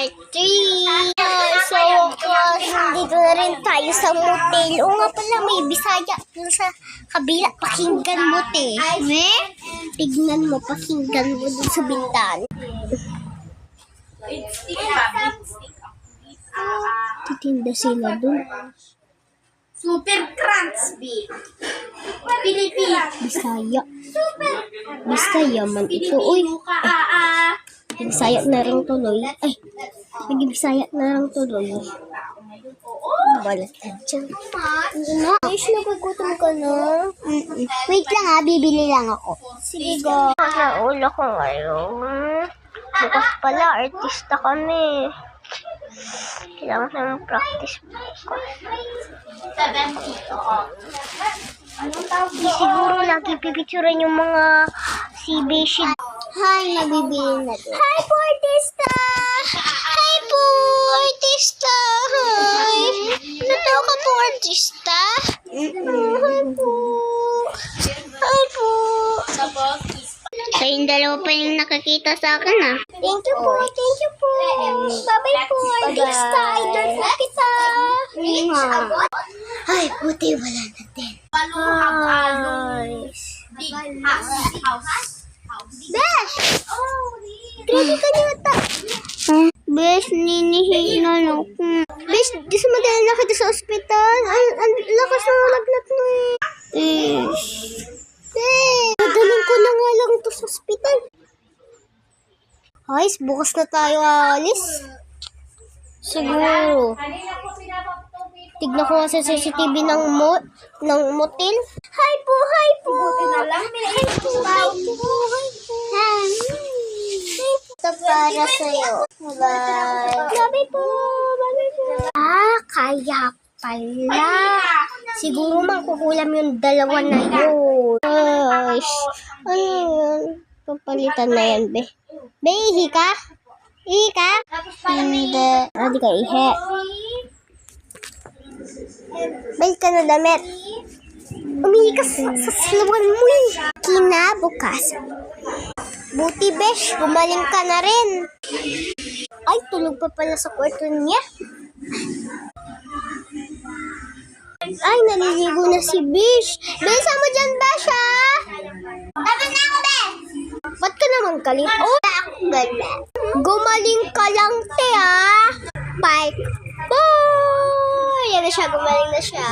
part 3. So, nandito na rin tayo sa motel. O nga pala, may Bisaya dun sa kabila. Pakinggan mo, te. Tignan mo, pakinggan mo dun sa bintana. Titinda sila dun. Super Crunchby. Pilipina. Bisaya. Bisaya man ito. Uy. Bisaya na rin tuloy. Ay. Bisaya na rin tuloy. Balat ka dyan. Ayos, nagugutom ka na. Wait lang ha, bibili lang ako. Sige go. Naulo ko ngayon. Bukas pala, artista kami. Kailangan na mag-practice bukas. 70. Siguro nakipipicturean yung mga si Beshi. Hi, nabibili na to. Hi po, artista! Hi po, artista! Hi! Totoo ka po, artista? Hi po! Hi po! Kayong dalawa pa yung nakakita sa akin, ah. Thank you po, thank you po. Bye-bye po, artista. Idol po kita. Ay, buti wala na din. Besh! Grabe ka niyata. Besh, ninihi na lang. Besh, di sa madali na kita sa ospital. Ang lakas ng lagnat mo eh. Besh. Besh, dadalhin ko na nga lang ito sa ospital. Guys, bukas na tayo aalis. Siguro. Tignan ko nga sa CCTV ng motel. Hi po, hi po. Hi po, hi po. Hi. Ito para sa'yo. Bye. Bye po, bye po. Ah, kaya pala. Siguro makukulam yung dalawa na yun. Gosh. Ano yun? Papalitan na yan, be. Be, ihi ka? Ihi ka? Hindi. Hindi ka ihi. Balik ka na damit. Umihi ka sa siluan mo eh. Kinabukasan. Buti, Besh. Gumaling ka na rin. Ay, tulog pa pala sa kwarto niya. Ay, naliligo na si Besh. Besh, sama dyan, Besh, ha? Tapos na ako, Besh. Ba't ka naman galing? Oh, gala. Gumaling ka lang, te, ha? Bye. Bye! Yan na siya, gumaling na siya.